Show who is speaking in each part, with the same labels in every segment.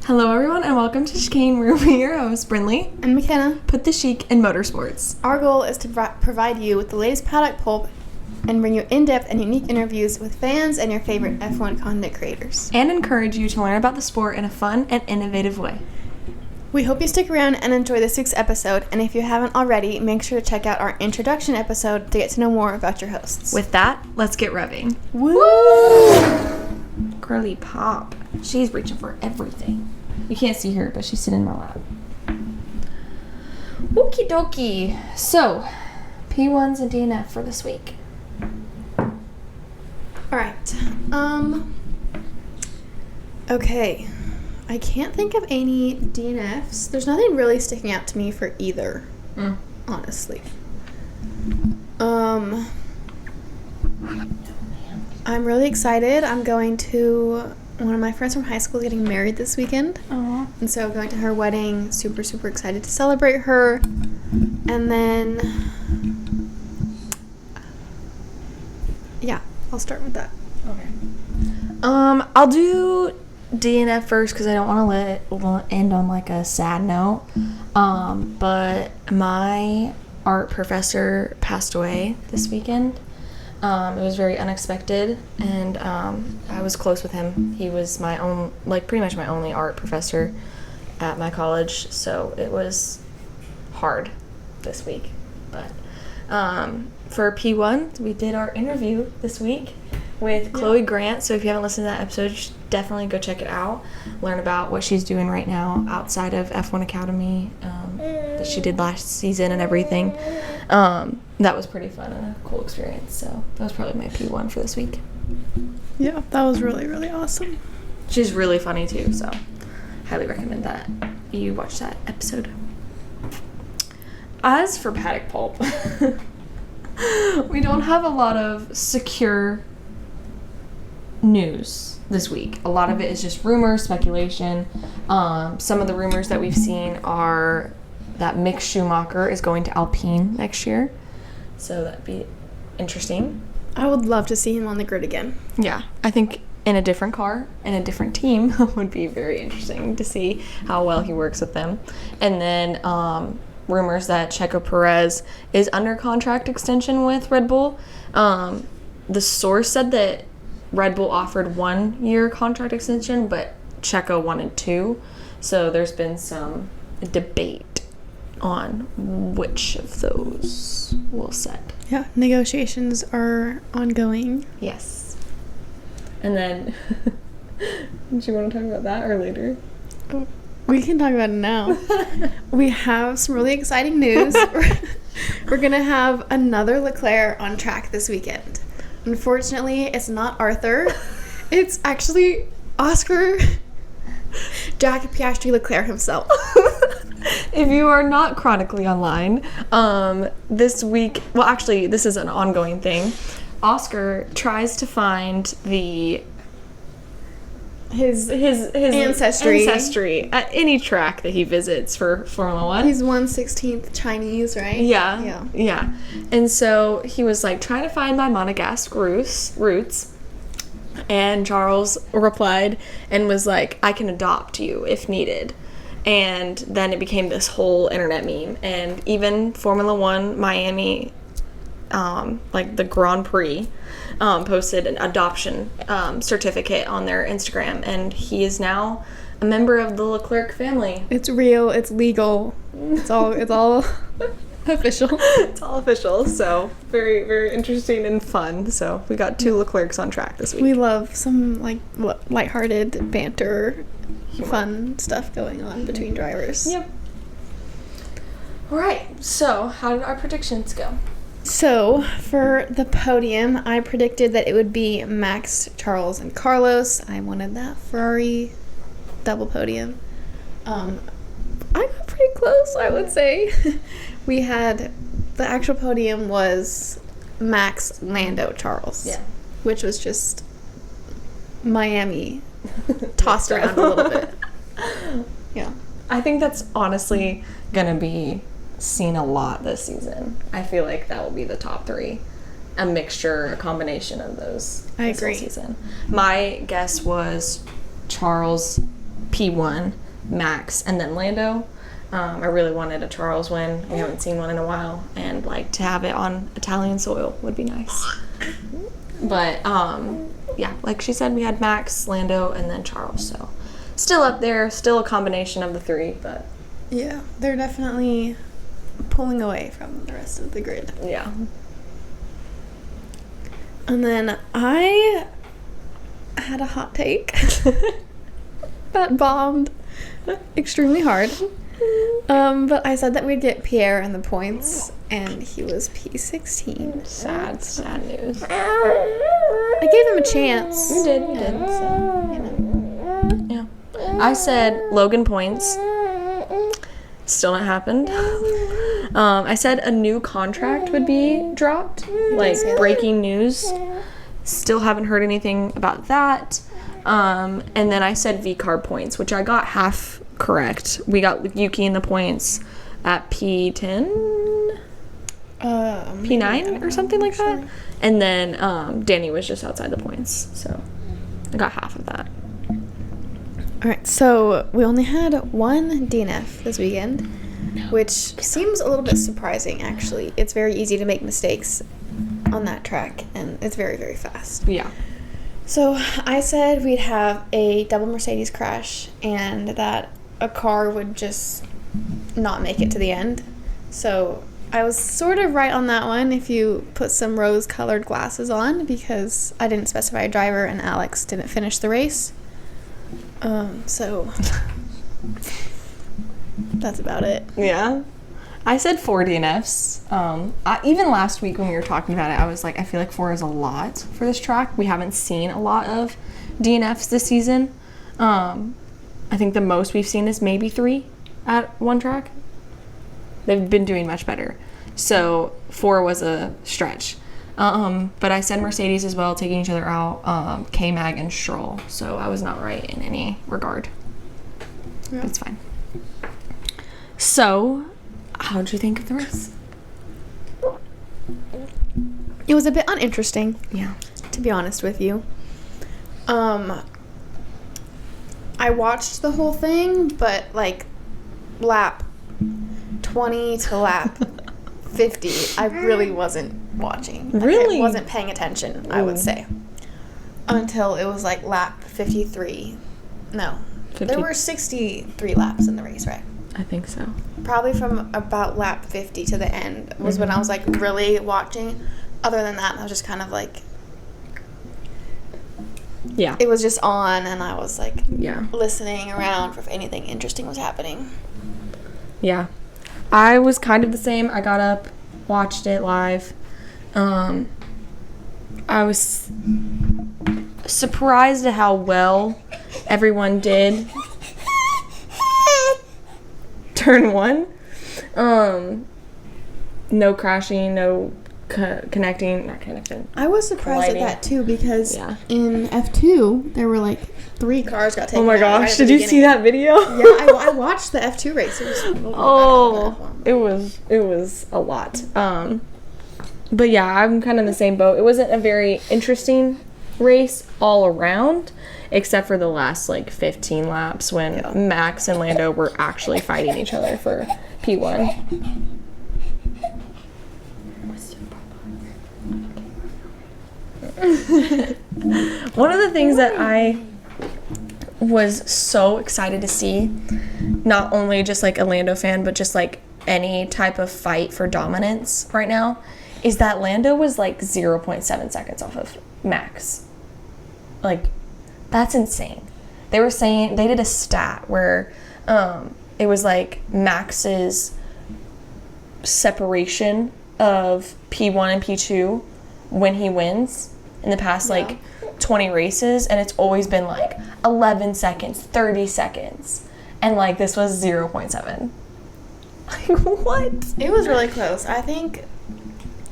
Speaker 1: Hello everyone and welcome to Chicane, where we, your hosts, Brinley
Speaker 2: and McKenna,
Speaker 1: put the chic in motorsports.
Speaker 2: Our goal is to provide you with the latest paddock pulp and bring you in-depth and unique interviews with fans and your favorite F1 content creators.
Speaker 1: And encourage you to learn about the sport in a fun and innovative way.
Speaker 2: We hope you stick around and enjoy this week's episode, and if you haven't already, make sure to check out our introduction episode to get to know more about your hosts.
Speaker 1: With that, let's get revving.
Speaker 2: Woo!
Speaker 1: Girly Pop. She's reaching for everything. You can't see her, but she's sitting in my lap. Okie dokie. So, P1s and DNF for this week.
Speaker 2: Alright. Okay. I can't think of any DNFs. There's nothing really sticking out to me for either, honestly. I'm really excited. I'm going to one of my friends from high school getting married this weekend.
Speaker 1: Aww.
Speaker 2: And so going to her wedding, super, super excited to celebrate her. And then, yeah, I'll start with that.
Speaker 1: Okay. I'll do DNF first because I don't want to let it end on like a sad note. But my art professor passed away this weekend. It was very unexpected, and I was close with him. He was my own, like pretty much my only art professor at my college, so it was hard this week. But for P1, we did our interview this week with Chloe Grant, so if you haven't listened to that episode, you should definitely go check it out. Learn about what she's doing right now outside of F1 Academy that she did last season and everything. That was pretty fun and a cool experience, so that was probably my P1 for this week.
Speaker 2: Yeah, that was really, really awesome.
Speaker 1: She's really funny too, so highly recommend that you watch that episode. As for paddock pulp, we don't have a lot of secure news this week. A lot of it is just rumors, speculation. Some of the rumors that we've seen are that Mick Schumacher is going to Alpine next year, so that'd be interesting.
Speaker 2: I would love to see him on the grid again.
Speaker 1: Yeah, I think in a different car and a different team would be very interesting to see how well he works with them. And then rumors that Checo Perez is under contract extension with Red Bull. The source said that Red Bull offered 1 year contract extension, but Checo wanted 2. So there's been some debate on which of those we'll set.
Speaker 2: Yeah, negotiations are ongoing.
Speaker 1: Yes. And then, do you want to talk about that or later?
Speaker 2: We can talk about it now. We have some really exciting news. We're going to have another Leclerc on track this weekend. Unfortunately, it's not Arthur. It's actually Oscar Jack Piastri Leclerc himself.
Speaker 1: If you are not chronically online, this week, well, actually, this is an ongoing thing. Oscar tries to find his ancestry at any track that he visits for Formula 1.
Speaker 2: He's 1/16th Chinese, right?
Speaker 1: Yeah. And so he was like trying to find my Monegasque roots. And Charles replied and was like, I can adopt you if needed. And then it became this whole internet meme. And even Formula 1 Miami, like the Grand Prix, posted an adoption certificate on their Instagram. And he is now a member of the Leclerc family.
Speaker 2: It's real. It's legal. It's all official.
Speaker 1: It's all official. So very, very interesting and fun. So we got 2 Leclercs on track this week.
Speaker 2: We love some like lighthearted banter, fun stuff going on between drivers.
Speaker 1: Yep. All right. So how did our predictions go?
Speaker 2: So for the podium, I predicted that it would be Max, Charles, and Carlos. I wanted that Ferrari double podium. I got pretty close, I would say. We had the actual podium was Max, Lando, Charles.
Speaker 1: Yeah.
Speaker 2: Which was just Miami tossed around a little bit. Yeah.
Speaker 1: I think that's honestly gonna be seen a lot this season. I feel like that will be the top 3. A mixture, a combination of those.
Speaker 2: I
Speaker 1: this whole
Speaker 2: agree.
Speaker 1: Season. My guess was Charles, P1, Max, and then Lando. I really wanted a Charles win. We haven't seen one in a while, and like to have it on Italian soil would be nice. But yeah, like she said, we had Max, Lando, and then Charles. So still up there, still a combination of the three, but
Speaker 2: Yeah, they're definitely pulling away from the rest of the grid.
Speaker 1: yeah.
Speaker 2: And then I had a hot take that bombed extremely hard. But I said that we'd get Pierre in the points, and he was P16.
Speaker 1: Sad news.
Speaker 2: I gave him a chance.
Speaker 1: You did.
Speaker 2: So, you know.
Speaker 1: Yeah. I said Logan points. Still not happened. I said a new contract would be dropped, like breaking news. Still haven't heard anything about that. And then I said V-Car points, which I got half correct. We got Yuki in the points at P10, P9 or something like that. And then Danny was just outside the points, so I got half of that.
Speaker 2: All right, so we only had one DNF this weekend, which seems a little bit surprising, actually. It's very easy to make mistakes on that track, and it's very, very fast.
Speaker 1: Yeah.
Speaker 2: So I said we'd have a double Mercedes crash and that a car would just not make it to the end. So I was sort of right on that one if you put some rose-colored glasses on, because I didn't specify a driver and Alex didn't finish the race. So that's about it.
Speaker 1: Yeah. I said 4 DNFs. Even last week when we were talking about it, I was like, I feel like 4 is a lot for this track. We haven't seen a lot of DNFs this season. I think the most we've seen is maybe 3 at one track. They've been doing much better. So 4 was a stretch. But I said Mercedes as well, taking each other out, K-Mag and Stroll. So I was not right in any regard.
Speaker 2: Yeah.
Speaker 1: But it's fine. So, how'd you think of the race?
Speaker 2: It was a bit uninteresting,
Speaker 1: Yeah.
Speaker 2: to be honest with you. I watched the whole thing, but like lap 20 to lap 50, I really wasn't watching.
Speaker 1: Really?
Speaker 2: I wasn't paying attention, I would say. Until it was like lap 53. No.
Speaker 1: 50.
Speaker 2: There were 63 laps in the race, right?
Speaker 1: I think so.
Speaker 2: Probably from about lap 50 to the end was when I was like really watching. Other than that, I was just kind of like,
Speaker 1: Yeah.
Speaker 2: it was just on, and I was like
Speaker 1: Yeah.
Speaker 2: listening around for if anything interesting was happening.
Speaker 1: Yeah. I was kind of the same. I got up, watched it live. I was surprised at how well everyone did. Turn 1. No crashing, no connecting, not connecting.
Speaker 2: I was surprised
Speaker 1: Colliding.
Speaker 2: at that too, because
Speaker 1: Yeah.
Speaker 2: in F2 there were like 3 cars got taken
Speaker 1: Oh my
Speaker 2: out
Speaker 1: gosh,
Speaker 2: right at the
Speaker 1: did you see
Speaker 2: beginning.
Speaker 1: that video?
Speaker 2: Yeah, I watched the F2 race. It was
Speaker 1: It was a lot. But yeah, I'm kind of in the same boat. It wasn't a very interesting race all around, except for the last like 15 laps when Max and Lando were actually fighting each other for P1. One of the things that I was so excited to see, not only just like a Lando fan, but just like any type of fight for dominance right now, is that Lando was like 0.7 seconds off of Max. Like, that's insane. They were saying, they did a stat where it was like Max's separation of P1 and P2 when he wins in the past like 20 races, and it's always been like 11 seconds, 30 seconds, and like this was 0.7. Like, what?
Speaker 2: It was really close. I think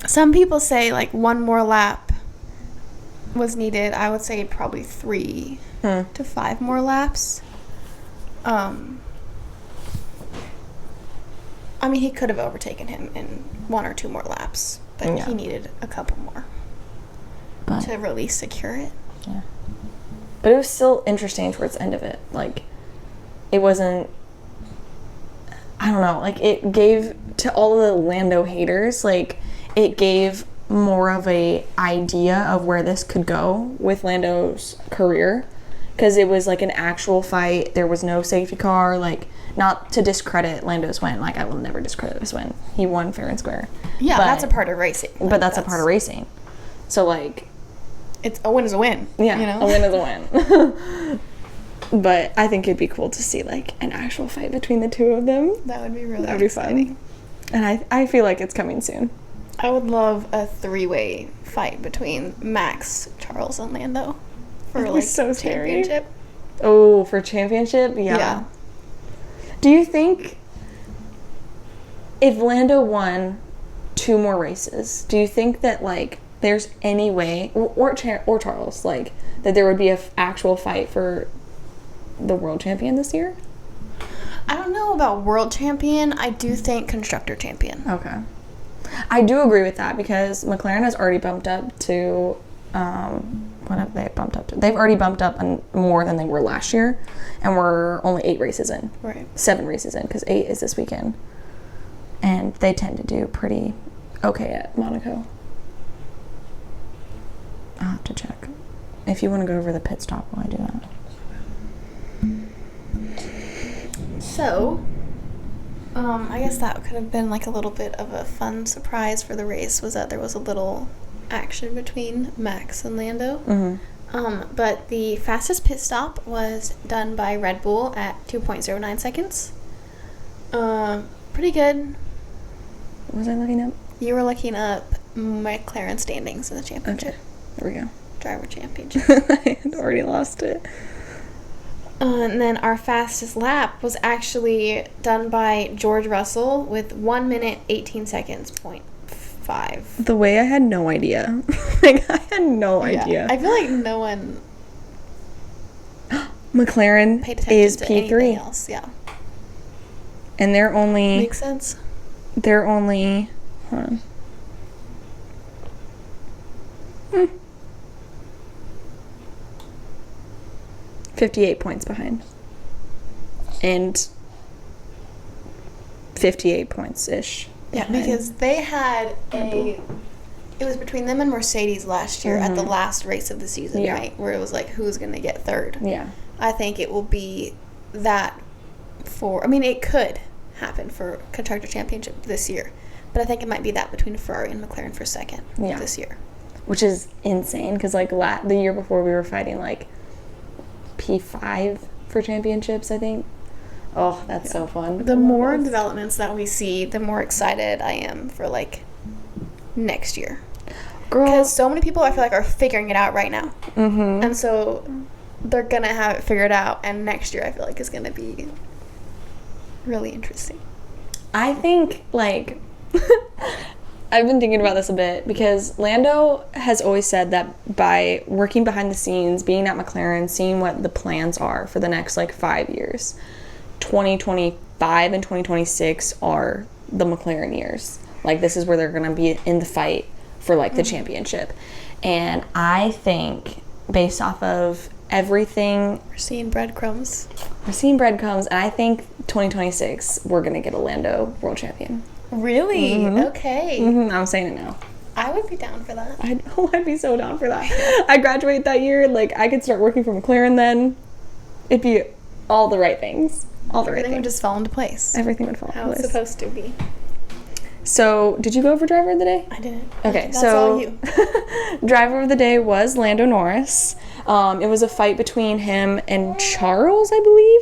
Speaker 2: some people say like 1 more lap was needed. I would say probably 3 to 5 more laps. I mean, he could have overtaken him in 1 or 2 more laps, but he needed a couple more to really secure it.
Speaker 1: Yeah. But it was still interesting towards the end of it. Like, it wasn't, I don't know, like, it gave to all of the Lando haters, like, it gave more of a idea of where this could go with Lando's career, because it was like an actual fight. There was no safety car, like, not to discredit Lando's win, like, I will never discredit this win. He won fair and square.
Speaker 2: Yeah, that's a part of racing. Like,
Speaker 1: but that's a part of racing. So, like,
Speaker 2: it's a win is a win.
Speaker 1: Yeah,
Speaker 2: you know?
Speaker 1: A win is a win. But I think it'd be cool to see, like, an actual fight between the two of them.
Speaker 2: That would be really
Speaker 1: That would be
Speaker 2: exciting.
Speaker 1: fun. And I feel like it's coming soon.
Speaker 2: I would love a 3-way fight between Max, Charles, and Lando for, like,
Speaker 1: so scary.
Speaker 2: championship.
Speaker 1: Oh, for championship? Yeah. Do you think if Lando won 2 more races, do you think that, like, there's any way, or Charles, like, that there would be an actual fight for the world champion this year?
Speaker 2: I don't know about world champion. I do think constructor champion.
Speaker 1: Okay. I do agree with that, because McLaren has already bumped up to, what have they bumped up to? They've already bumped up more than they were last year, and we're only 8 races in.
Speaker 2: Right.
Speaker 1: 7 races in, because 8 is this weekend. And they tend to do pretty okay at Monaco. I'll have to check. If you want to go over the pit stop while I do that.
Speaker 2: So, I guess that could have been like a little bit of a fun surprise for the race, was that there was a little action between Max and Lando.
Speaker 1: Mm-hmm.
Speaker 2: But the fastest pit stop was done by Red Bull at 2.09 seconds. Pretty good.
Speaker 1: What was I looking up?
Speaker 2: You were looking up McLaren standings in the championship.
Speaker 1: Okay, there we go.
Speaker 2: Driver championship.
Speaker 1: I had already lost it.
Speaker 2: And then our fastest lap was actually done by George Russell with 1 minute 18 seconds, 0.5.
Speaker 1: The way I had no idea. Like, I had no idea.
Speaker 2: I feel like no one
Speaker 1: McLaren
Speaker 2: paid attention
Speaker 1: is
Speaker 2: to
Speaker 1: P3.
Speaker 2: anything else. Yeah.
Speaker 1: And they're only...
Speaker 2: Makes sense.
Speaker 1: Hold on. 58 points behind. And 58 points-ish.
Speaker 2: Yeah,
Speaker 1: behind.
Speaker 2: because they had it was between them and Mercedes last year at the last race of the season, right? Where it was like, who's going to get third?
Speaker 1: Yeah.
Speaker 2: I think it will be that it could happen for Constructor Championship this year. But I think it might be that between Ferrari and McLaren for second this year.
Speaker 1: Which is insane, because, like, the year before we were fighting, like, P5 for championships, I think. Oh, that's so fun.
Speaker 2: The more developments that we see, the more excited I am for, like, next year.
Speaker 1: Girl.
Speaker 2: Because so many people, I feel like, are figuring it out right now.
Speaker 1: Mm-hmm.
Speaker 2: And so they're going to have it figured out, and next year I feel like is going to be really interesting.
Speaker 1: I think, like... I've been thinking about this a bit, because Lando has always said that by working behind the scenes, being at McLaren, seeing what the plans are for the next, like, 5 years, 2025 and 2026 are the McLaren years. Like, this is where they're going to be in the fight for, like, the championship. And I think, based off of everything...
Speaker 2: We're seeing breadcrumbs.
Speaker 1: And I think 2026, we're going to get a Lando world champion.
Speaker 2: Really?
Speaker 1: Mm-hmm.
Speaker 2: Okay.
Speaker 1: Mm-hmm. I'm saying it now.
Speaker 2: I would be down for that.
Speaker 1: I'd be so down for that. I graduate that year. Like, I could start working for McLaren then. It'd be all the right things.
Speaker 2: Everything would just fall into place.
Speaker 1: Everything would fall into place.
Speaker 2: How it's supposed to be.
Speaker 1: So, did you go over driver of the day?
Speaker 2: I didn't.
Speaker 1: Okay,
Speaker 2: That's
Speaker 1: so
Speaker 2: all you.
Speaker 1: driver of the day was Lando Norris. It was a fight between him and Charles, I believe.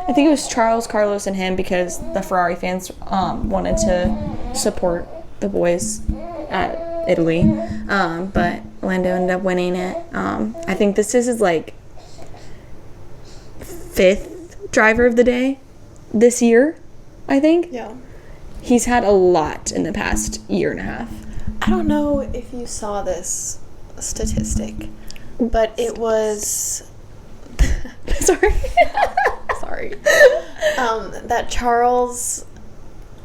Speaker 1: I think it was Charles, Carlos, and him, because the Ferrari fans wanted to support the boys at Italy. But Lando ended up winning it. I think this is his, like, 5th driver of the day this year, I think.
Speaker 2: Yeah.
Speaker 1: He's had a lot in the past year and a half.
Speaker 2: I don't know if you saw this statistic, but it was...
Speaker 1: Sorry.
Speaker 2: Sorry. That Charles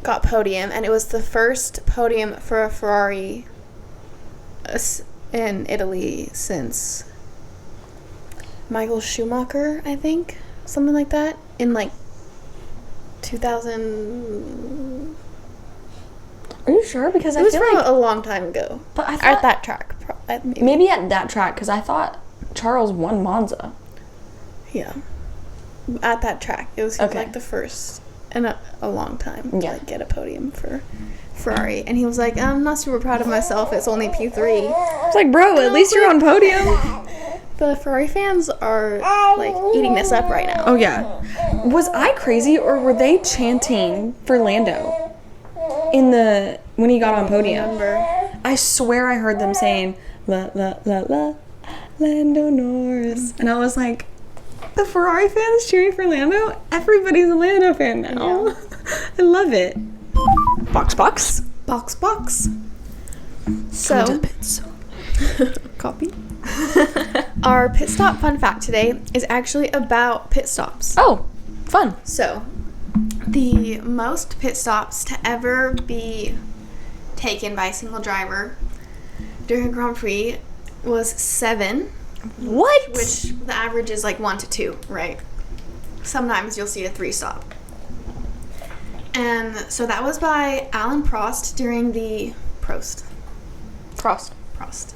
Speaker 2: got podium, and it was the first podium for a Ferrari in Italy since Michael Schumacher, I think. Something like that. In, like, 2000.
Speaker 1: Are you sure? Because
Speaker 2: It
Speaker 1: I
Speaker 2: was
Speaker 1: feel
Speaker 2: from
Speaker 1: like...
Speaker 2: a long time ago.
Speaker 1: But I
Speaker 2: At
Speaker 1: thought...
Speaker 2: that track.
Speaker 1: Maybe at that track, because I thought Charles won Monza.
Speaker 2: Yeah. At that track. It was
Speaker 1: Okay.
Speaker 2: like the first in a long time to
Speaker 1: Yeah.
Speaker 2: like, get a podium for Ferrari. And he was like, I'm not super proud of myself. It's only P3.
Speaker 1: It's like, bro, at least you're on podium.
Speaker 2: The Ferrari fans are like eating this up right now.
Speaker 1: Oh, yeah. Was I crazy, or were they chanting for Lando when he got on podium?
Speaker 2: Remember?
Speaker 1: I swear I heard them saying, la, la, la, la, Lando Norris. And I was like, the Ferrari fans cheering for Lando? Everybody's a Lando fan now.
Speaker 2: Yeah.
Speaker 1: I love it. Box.
Speaker 2: Box. So, copy. Our pit stop fun fact today is actually about pit stops.
Speaker 1: Oh, fun.
Speaker 2: So, the most pit stops to ever be taken by a single driver during a Grand Prix was 7,
Speaker 1: What?
Speaker 2: which the average is like 1 to 2, right? Sometimes you'll see a 3 stop. And so that was by Alan Prost during the Prost.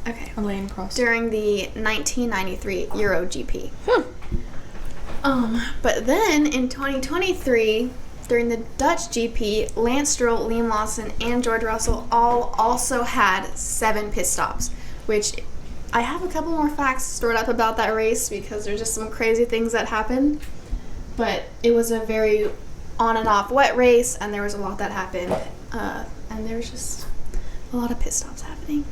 Speaker 2: Okay.
Speaker 1: Elaine Prost.
Speaker 2: During the 1993 Euro GP. But then in 2023, during the Dutch GP, Lance Stroll, Liam Lawson, and George Russell all also had 7 pit stops, which I have a couple more facts stored up about that race because there's just some crazy things that happened. But it was a very on and off wet race, and there was a lot that happened. And there was just a lot of pit stops happening.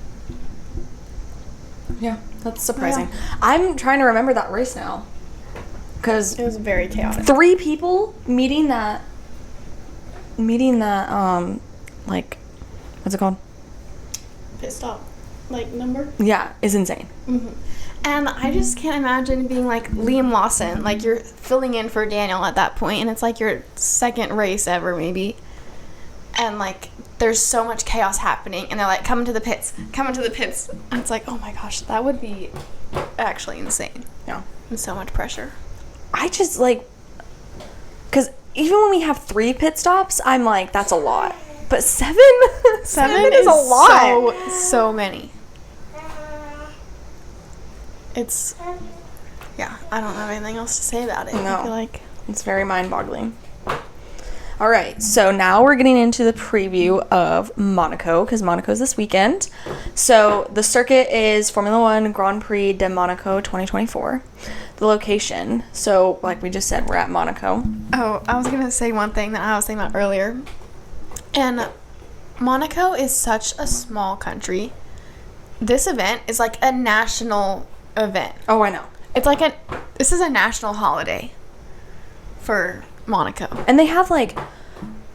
Speaker 1: Yeah, that's surprising.
Speaker 2: Yeah.
Speaker 1: I'm trying to remember that race now. Because
Speaker 2: It was very chaotic.
Speaker 1: 3 people meeting that, like, what's it called?
Speaker 2: Pit stop, like, number?
Speaker 1: Yeah, is insane.
Speaker 2: Mm-hmm. And I just can't imagine being like Liam Lawson, like you're filling in for Daniel at that point, and it's like your second race ever, maybe. And like there's so much chaos happening, and they're like, come into the pits. And it's like, oh my gosh, that would be actually insane.
Speaker 1: Yeah.
Speaker 2: And so much pressure.
Speaker 1: I just, like, because even when we have 3 pit stops, I'm like, that's a lot. But 7? 7 is a lot.
Speaker 2: So many. It's, yeah, I don't have anything else to say about it.
Speaker 1: No.
Speaker 2: I feel like
Speaker 1: It's very mind-boggling. All right, so now we're getting into the preview of Monaco, because Monaco's this weekend. So the circuit is Formula One Grand Prix de Monaco 2024. The location, so like we just said, we're at Monaco.
Speaker 2: Oh, I was going to say one thing that I was thinking about earlier. And Monaco is such a small country. This event is like a national event.
Speaker 1: Oh, I know.
Speaker 2: It's like this is a national holiday for Monaco.
Speaker 1: And they have like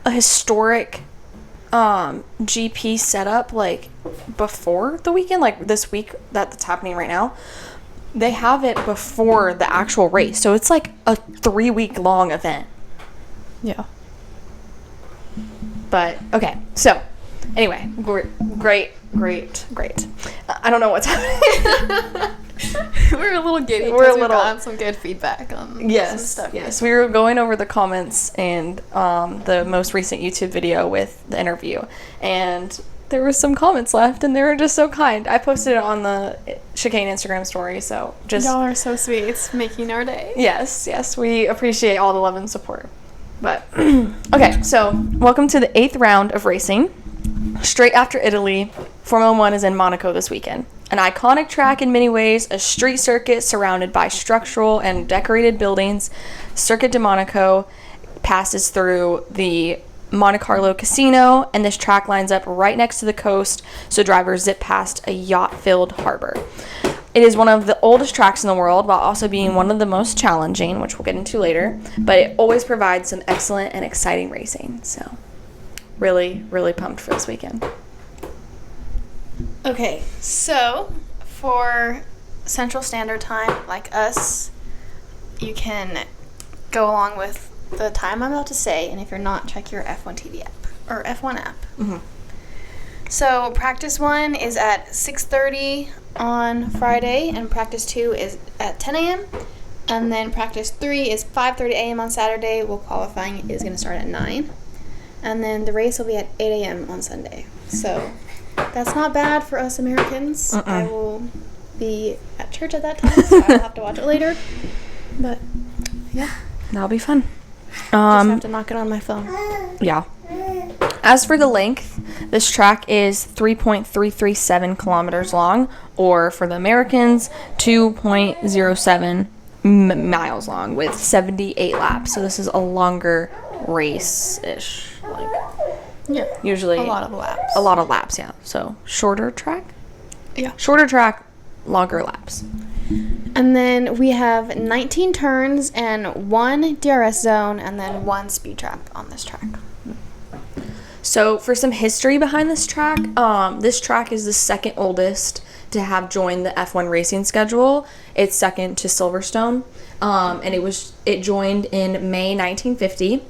Speaker 1: a historic GP setup like before the weekend, like this week that's happening right now. They have it before the actual race. So it's like a 3-week long event.
Speaker 2: Yeah.
Speaker 1: But okay, so anyway, great. I don't know what's happening.
Speaker 2: We're a little giddy.
Speaker 1: We're a
Speaker 2: We've
Speaker 1: little-
Speaker 2: gotten some good feedback on some
Speaker 1: Yes,
Speaker 2: stuff.
Speaker 1: yes. We were going over the comments and the most recent YouTube video with the interview, and there was some comments left, and they were just so kind. I posted it on the Chicane Instagram story, so just
Speaker 2: Y'all are so sweet. It's making our day.
Speaker 1: yes, we appreciate all the love and support. But okay, so welcome to the 8th round of racing. Straight after Italy, Formula One is in Monaco this weekend. An iconic track in many ways, a street circuit surrounded by structural and decorated buildings. Circuit de Monaco passes through the Monte Carlo Casino, and this track lines up right next to the coast, so drivers zip past a yacht-filled harbor. It is one of the oldest tracks in the world, while also being one of the most challenging, which we'll get into later, but it always provides some excellent and exciting racing, so really, really pumped for this weekend.
Speaker 2: Okay, so for Central Standard Time, like us, you can go along with the time I'm about to say, and if you're not, check your F1 TV app, or F1 app.
Speaker 1: Mm-hmm.
Speaker 2: So practice 1 is at 6:30 on Friday, and practice 2 is at 10 a.m., And then practice 3 is 5:30 a.m. on Saturday, while qualifying is going to start at 9. And then the race will be at 8 a.m. on Sunday. So that's not bad for us Americans. I will be at church at that time, so I'll have to watch it later. But, yeah.
Speaker 1: That'll be fun.
Speaker 2: Just have to knock it on my phone.
Speaker 1: Yeah. As for the length, this track is 3.337 kilometers long, or for the Americans, 2.07 miles long with 78 laps. So this is a longer race-ish.
Speaker 2: Yeah.
Speaker 1: Usually
Speaker 2: a lot of laps.
Speaker 1: A lot of laps, yeah. So shorter track?
Speaker 2: Yeah.
Speaker 1: Shorter track, longer laps.
Speaker 2: And then we have 19 turns and 1 DRS zone and then 1 speed trap on this track.
Speaker 1: So for some history behind this track is the second oldest to have joined the F1 racing schedule. It's second to Silverstone, and it joined in May 1950.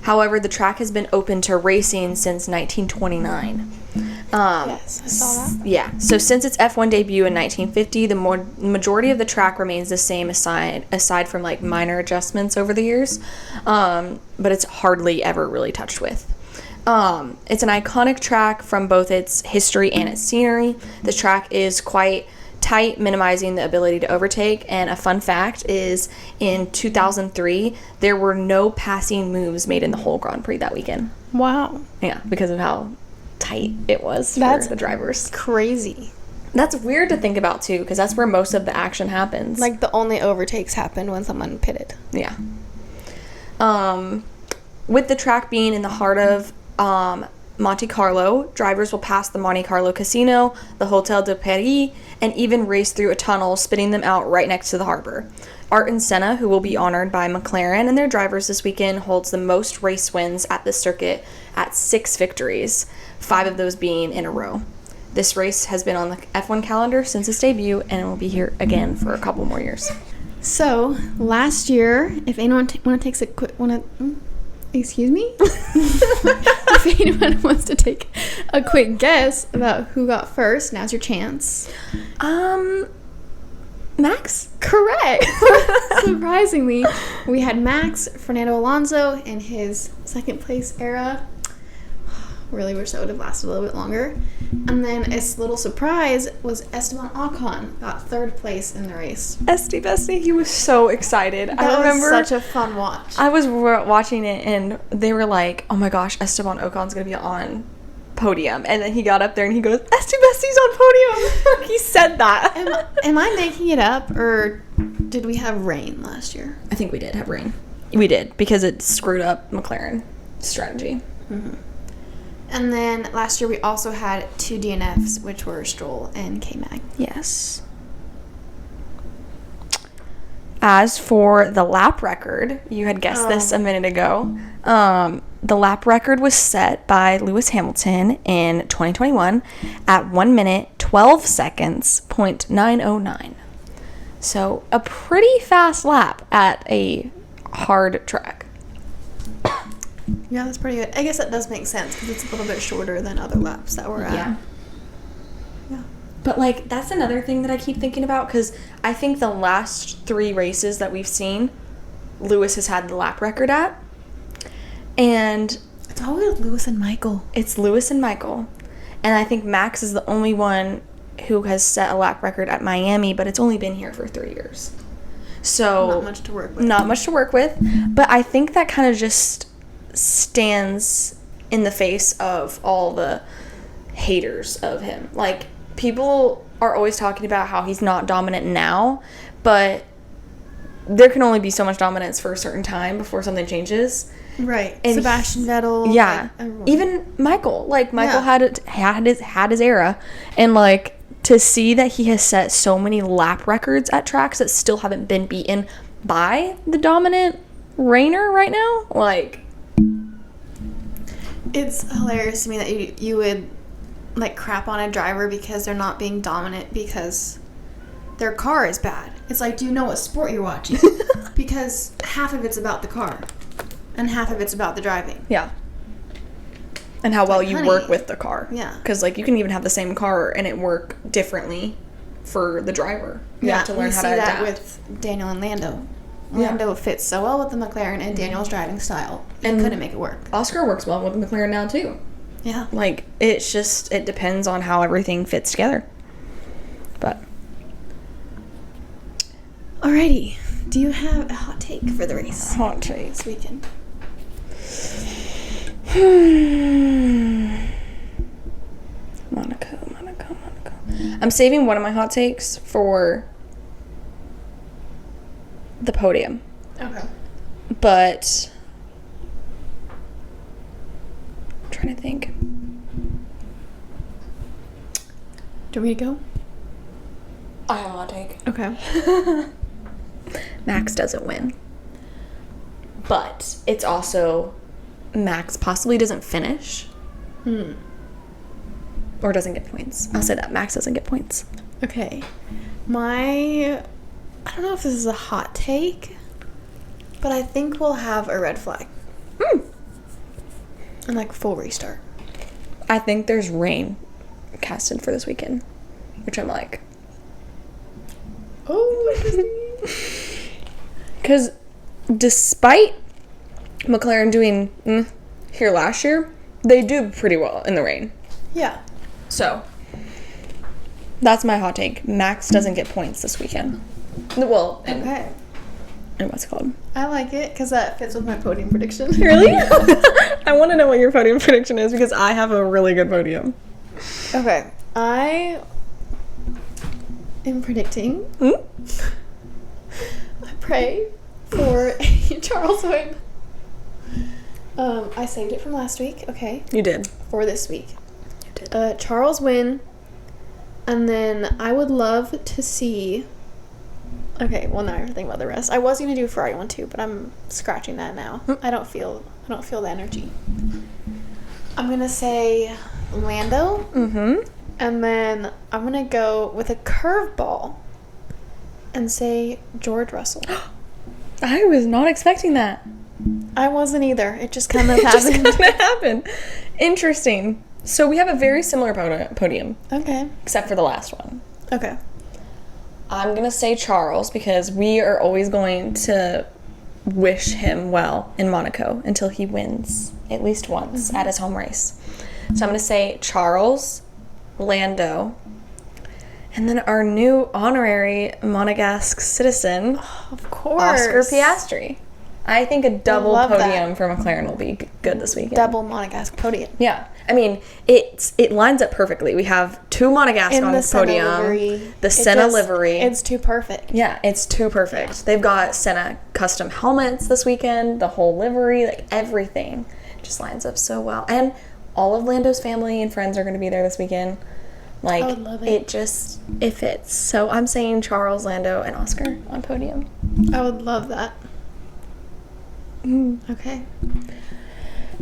Speaker 1: However, the track has been open to racing since 1929.
Speaker 2: Yes, I saw that.
Speaker 1: Yeah, so since its F1 debut in 1950, the majority of the track remains the same aside from like minor adjustments over the years, but it's hardly ever really touched with. It's an iconic track from both its history and its scenery. The track is quite tight, minimizing the ability to overtake. And a fun fact is, in 2003, there were no passing moves made in the whole Grand Prix that weekend.
Speaker 2: Wow.
Speaker 1: Yeah, because of how tight it was for the drivers.
Speaker 2: Crazy.
Speaker 1: That's weird to think about, too, because that's where most of the action happens.
Speaker 2: Like, the only overtakes happen when someone pitted.
Speaker 1: Yeah. With the track being in the heart of Monte Carlo, drivers will pass the Monte Carlo Casino, the Hotel de Paris, and even race through a tunnel, spitting them out right next to the harbor. Ayrton Senna, who will be honored by McLaren and their drivers this weekend, holds the most race wins at the circuit at 6 victories, 5 of those being in a row. This race has been on the F1 calendar since its debut, and it will be here again for a couple more years.
Speaker 2: So, last year, if anyone takes a quick... Excuse me? If anyone wants to take a quick guess about who got first, now's your chance.
Speaker 1: Max?
Speaker 2: Correct. Surprisingly, we had Max, Fernando Alonso in his second place era. Really wish that would have lasted a little bit longer. And then a little surprise was Esteban Ocon got third place in the race.
Speaker 1: Esty Bestie, he was so excited. I remember
Speaker 2: was such a fun watch.
Speaker 1: I was watching it and they were like, "Oh my gosh, Esteban Ocon's gonna be on podium," and then he got up there and he goes, "Esty Bestie's on podium." He said that.
Speaker 2: Am I making it up, or did we have rain last year?
Speaker 1: I think we did have rain. We did, because it screwed up McLaren strategy.
Speaker 2: Mm-hmm. And then last year we also had 2 DNFs, which were Stroll and K-Mag.
Speaker 1: Yes. As for the lap record, you had guessed this a minute ago. The lap record was set by Lewis Hamilton in 2021 at 1 minute, 12 seconds, .909. So a pretty fast lap at a hard track.
Speaker 2: Yeah, that's pretty good. I guess that does make sense because it's a little bit shorter than other laps that we're at. Yeah.
Speaker 1: But, like, that's another thing that I keep thinking about, because I think the last 3 races that we've seen, Lewis has had the lap record at. And
Speaker 2: it's always Lewis and Michael.
Speaker 1: It's Lewis and Michael. And I think Max is the only one who has set a lap record at Miami, but it's only been here for 3 years. So
Speaker 2: not much to work with.
Speaker 1: Not much to work with. But I think that kind of just stands in the face of all the haters of him. Like, people are always talking about how he's not dominant now, but there can only be so much dominance for a certain time before something changes.
Speaker 2: Right. And Sebastian Vettel.
Speaker 1: Yeah. Like, even Michael. Like, Michael had his era. And, like, to see that he has set so many lap records at tracks that still haven't been beaten by the dominant Rainer right now, like,
Speaker 2: it's hilarious to me that you would, like, crap on a driver because they're not being dominant because their car is bad. It's like, do you know what sport you're watching? Because half of it's about the car and half of it's about the driving.
Speaker 1: Yeah. And how well you work with the car.
Speaker 2: Yeah.
Speaker 1: Because, like, you can even have the same car and it work differently for the driver. You have to learn how to adapt.
Speaker 2: You see that with Daniel and Lando. Lando fits so well with the McLaren and Daniel's driving style. And couldn't make it work.
Speaker 1: Oscar works well with the McLaren now, too.
Speaker 2: Yeah.
Speaker 1: Like, it's just, it depends on how everything fits together. But.
Speaker 2: Alrighty. Do you have a hot take for the race?
Speaker 1: Hot take.
Speaker 2: This weekend.
Speaker 1: Monaco. I'm saving one of my hot takes for the podium.
Speaker 2: Okay.
Speaker 1: But I'm trying to think.
Speaker 2: Do we go?
Speaker 1: I have a hot take.
Speaker 2: Okay.
Speaker 1: Max doesn't win. But it's also Max possibly doesn't finish. Or doesn't get points. I'll say that. Max doesn't get points.
Speaker 2: Okay. I don't know if this is a hot take, but I think we'll have a red flag. And like full restart.
Speaker 1: I think there's rain casted for this weekend. Which I'm like,
Speaker 2: oh, interesting.
Speaker 1: because despite McLaren doing here last year, they do pretty well in the rain.
Speaker 2: Yeah.
Speaker 1: So, that's my hot take. Max doesn't get points this weekend. Well,
Speaker 2: Okay.
Speaker 1: and what's it called?
Speaker 2: I like it because that fits with my podium prediction.
Speaker 1: Really? I want to know what your podium prediction is because I have a really good podium.
Speaker 2: Okay. I am predicting. I pray for a Charles win. I saved it from last week. Okay.
Speaker 1: You did.
Speaker 2: For this week.
Speaker 1: You did.
Speaker 2: Charles win. And then I would love to see. Okay, well now I have to think about the rest. I was gonna do a Ferrari one too, but I'm scratching that now. I don't feel the energy. I'm gonna say Lando. And then I'm gonna go with a curveball and say George Russell.
Speaker 1: I was not expecting that.
Speaker 2: I wasn't either. It just kind of
Speaker 1: It just
Speaker 2: happened.
Speaker 1: kind of happened. Interesting. So we have a very similar podium,
Speaker 2: Okay.
Speaker 1: except for the last one.
Speaker 2: Okay.
Speaker 1: I'm going to say Charles because we are always going to wish him well in Monaco until he wins at least once at his home race. So I'm going to say Charles, Lando, and then our new honorary Monegasque citizen,
Speaker 2: Of course.
Speaker 1: Oscar Piastri. I think a double
Speaker 2: love that.
Speaker 1: podium for McLaren will be good this weekend.
Speaker 2: Double Monegasque podium.
Speaker 1: Yeah. I mean, it lines up perfectly. We have two Monegasque on the podium.
Speaker 2: Livery.
Speaker 1: The Senna livery.
Speaker 2: It's too perfect.
Speaker 1: Yeah, it's too perfect. They've got Senna custom helmets this weekend, the whole livery, like everything just lines up so well. And all of Lando's family and friends are going to be there this weekend. Like,
Speaker 2: I would love it.
Speaker 1: It fits. So I'm saying Charles, Lando, and Oscar on podium.
Speaker 2: I would love that. Okay.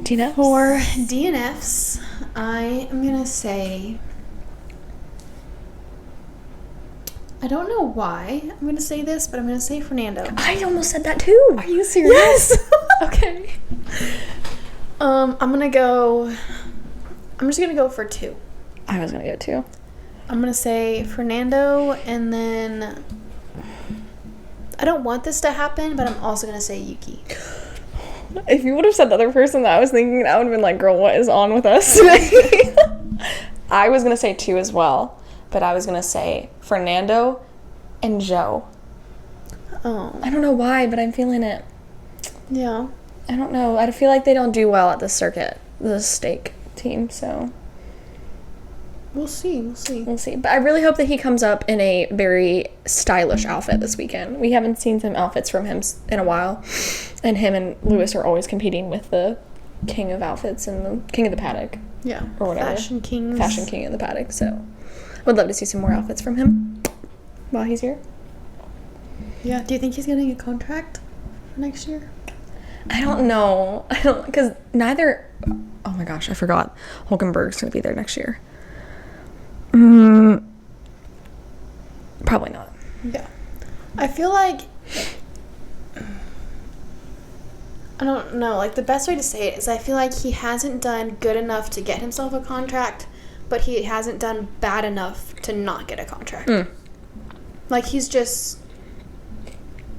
Speaker 1: Tina?
Speaker 2: For DNFs, I am going to say... I don't know why I'm going to say this, but I'm going to say Fernando.
Speaker 1: I almost said that too.
Speaker 2: Are you serious?
Speaker 1: Yes.
Speaker 2: Okay. I'm going to go... I'm just going to go for 2.
Speaker 1: I was going to go too.
Speaker 2: I'm going to say Fernando, and then... I don't want this to happen, but I'm also going to say Yuki.
Speaker 1: If you would have said the other person that I was thinking, I would have been like, girl, what is on with us today? I was going to say 2 as well, but I was going to say Fernando and Joe.
Speaker 2: Oh.
Speaker 1: I don't know why, but I'm feeling it.
Speaker 2: Yeah.
Speaker 1: I don't know. I feel like they don't do well at the circuit, the stake team, so
Speaker 2: We'll see.
Speaker 1: we'll see. But I really hope that he comes up in a very stylish outfit this weekend. We haven't seen some outfits from him in a while, and him and Lewis are always competing with the king of outfits and the king of the paddock,
Speaker 2: Yeah.
Speaker 1: or whatever.
Speaker 2: Fashion Kings.
Speaker 1: Fashion king of the paddock, so would love to see some more outfits from him while he's here.
Speaker 2: Yeah. Do you think he's getting a contract for next year?
Speaker 1: I don't know. Because neither... Oh my gosh, I forgot. Hulkenberg's going to be there next year. Probably not.
Speaker 2: Yeah. I feel like... I don't know. Like, the best way to say it is I feel like he hasn't done good enough to get himself a contract, but he hasn't done bad enough to not get a contract. Like, he's just...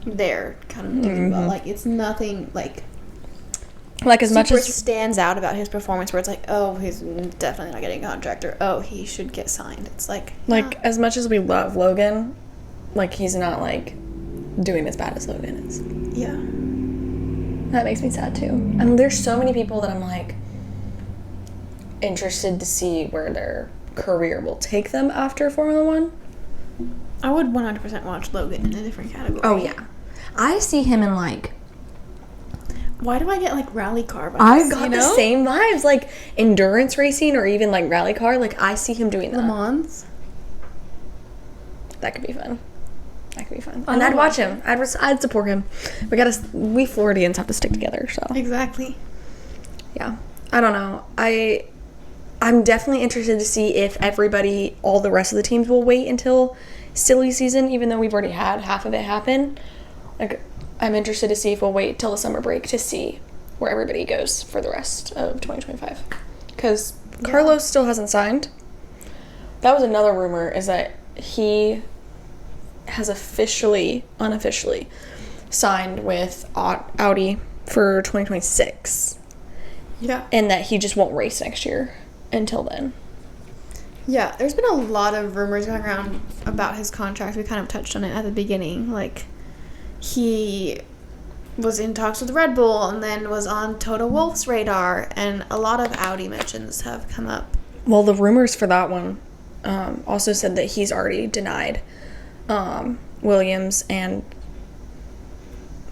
Speaker 2: they're kind of doing well. Like, it's nothing, like
Speaker 1: as much as
Speaker 2: stands out about his performance where it's like, oh, he's definitely not getting a contract, or oh, he should get signed. It's like
Speaker 1: as much as we love Logan, like, he's not, like, doing as bad as Logan is.
Speaker 2: Yeah.
Speaker 1: That makes me sad, too. And there's so many people that I'm, like, interested to see where their career will take them after Formula One.
Speaker 2: I would 100% watch Logan in a different category.
Speaker 1: Oh, yeah. I see him in, like...
Speaker 2: Why do I get, like, rally car vibes?
Speaker 1: I got the same vibes. Like, endurance racing or even, like, rally car. Like, I see him doing that.
Speaker 2: Le Mans?
Speaker 1: That could be fun. And I'd watch him. I'd support him. We Floridians have to stick together, so.
Speaker 2: Exactly.
Speaker 1: Yeah. I don't know. I'm definitely interested to see if all the rest of the teams will wait until silly season, even though we've already had half of it happen. Like, I'm interested to see if we'll wait till the summer break to see where everybody goes for the rest of 2025. Because Carlos still hasn't signed. That was another rumor, is that he has unofficially signed with Audi for 2026.
Speaker 2: Yeah.
Speaker 1: And that he just won't race next year until then.
Speaker 2: Yeah, there's been a lot of rumors going around about his contract. We kind of touched on it at the beginning. Like, he was in talks with Red Bull and then was on Toto Wolff's radar, and a lot of Audi mentions have come up.
Speaker 1: Well, the rumors for that one also said that he's already denied Williams, and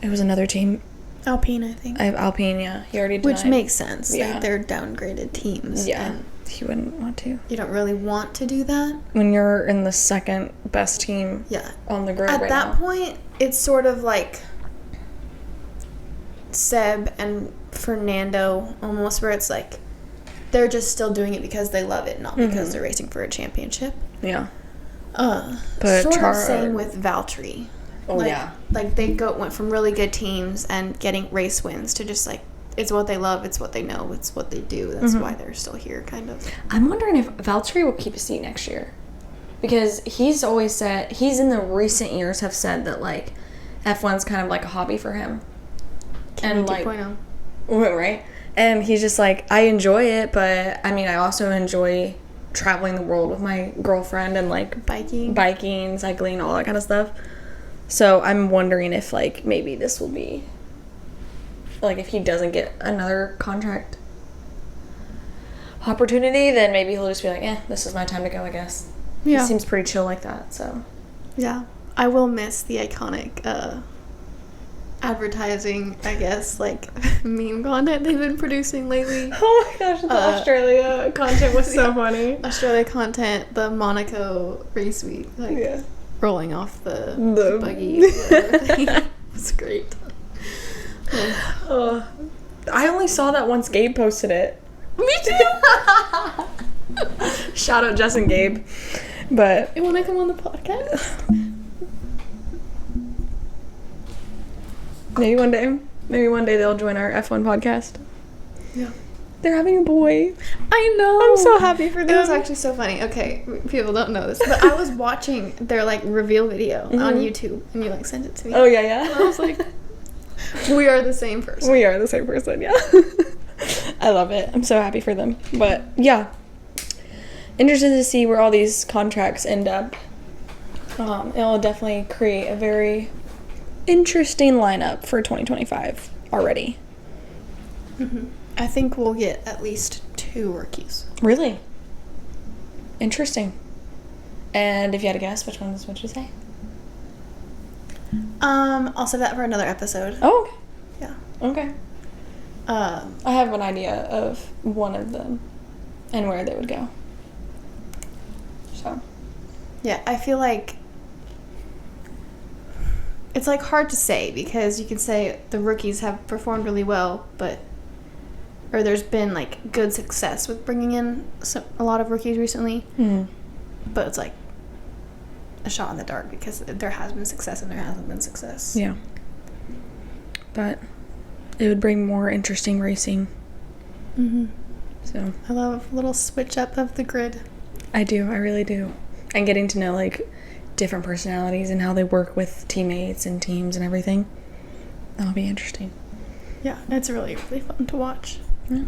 Speaker 1: it was another team.
Speaker 2: Alpine, I think.
Speaker 1: Alpine, yeah. He already denied.
Speaker 2: Which makes sense.
Speaker 1: Yeah.
Speaker 2: Like, they're downgraded teams.
Speaker 1: Yeah.
Speaker 2: And
Speaker 1: he wouldn't want to.
Speaker 2: you don't really want to do that.
Speaker 1: When you're in the second best team on the grid
Speaker 2: At
Speaker 1: right
Speaker 2: that
Speaker 1: now.
Speaker 2: point, it's sort of like Seb and Fernando, almost, where it's like they're just still doing it because they love it, not because they're racing for a championship.
Speaker 1: Yeah.
Speaker 2: But sort of same with Valtteri.
Speaker 1: Oh, yeah.
Speaker 2: Like, they went from really good teams and getting race wins to just, like, it's what they love, it's what they know, it's what they do. That's why they're still here, kind of.
Speaker 1: I'm wondering if Valtteri will keep a seat next year. Because he's always said, he's in the recent years have said that, like, F1's kind of like a hobby for him. And, like,
Speaker 2: 2.0.
Speaker 1: Right? And he's just like, I enjoy it, but, I mean, I also enjoy traveling the world with my girlfriend and, like, biking, cycling, all that kind of stuff. So I'm wondering if, like, maybe this will be, like, if he doesn't get another contract opportunity, then maybe he'll just be like, this is my time to go, I guess. Yeah. He seems pretty chill like that, so.
Speaker 2: Yeah. I will miss the iconic advertising, I guess, like, meme content they've been producing lately.
Speaker 1: Oh my gosh, the Australia content was so funny.
Speaker 2: Australia content, the Monaco race week, like, rolling off the buggy. It's great.
Speaker 1: I only saw that once Gabe posted it.
Speaker 2: Me too!
Speaker 1: Shout out Jess and Gabe. But
Speaker 2: you want to come on the podcast?
Speaker 1: Maybe one day they'll join our F1 podcast.
Speaker 2: Yeah.
Speaker 1: They're having a boy.
Speaker 2: I know.
Speaker 1: I'm so happy for them.
Speaker 2: It was actually so funny. Okay, people don't know this, but I was watching their, like, reveal video on YouTube, and you, like, sent it to me.
Speaker 1: Oh, yeah.
Speaker 2: And I was like, we are the same person.
Speaker 1: We are the same person, yeah. I love it. I'm so happy for them. But, yeah. Interested to see where all these contracts end up. It'll definitely create a very interesting lineup for 2025 already.
Speaker 2: I think we'll get at least 2 rookies.
Speaker 1: Really? Interesting. And if you had to guess, which ones would you say?
Speaker 2: I'll save that for another episode.
Speaker 1: Oh, okay.
Speaker 2: Yeah.
Speaker 1: Okay. I have an idea of one of them and where they would go. So.
Speaker 2: Yeah, I feel like it's, like, hard to say, because you can say the rookies have performed really well, or there's been, like, good success with bringing in a lot of rookies recently. But it's, like, a shot in the dark, because there has been success and there hasn't been success.
Speaker 1: Yeah. But it would bring more interesting racing. So.
Speaker 2: I love a little switch up of the grid.
Speaker 1: I do. I really do. And getting to know, like, different personalities and how they work with teammates and teams and everything. That'll be interesting.
Speaker 2: Yeah, it's really, really fun to watch.
Speaker 1: Yeah.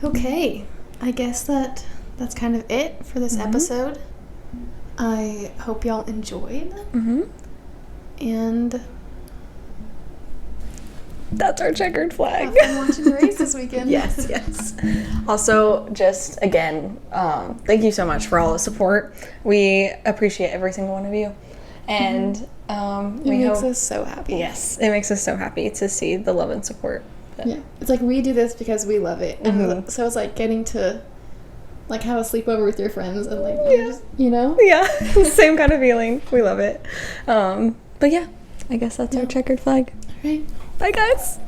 Speaker 2: Okay, I guess that's kind of it for this episode. I hope y'all enjoyed. And
Speaker 1: that's our checkered flag.
Speaker 2: have fun watching the race this weekend.
Speaker 1: Yes. Also, just again, thank you so much for all the support. We appreciate every single one of you. And
Speaker 2: It makes us so happy.
Speaker 1: Yes, it makes us so happy to see the love and support. But
Speaker 2: yeah, it's like we do this because we love it. And so it's like getting to like have a sleepover with your friends and like just,
Speaker 1: Yeah, same kind of feeling. We love it. But yeah, I guess that's our checkered flag.
Speaker 2: All right.
Speaker 1: Bye, guys.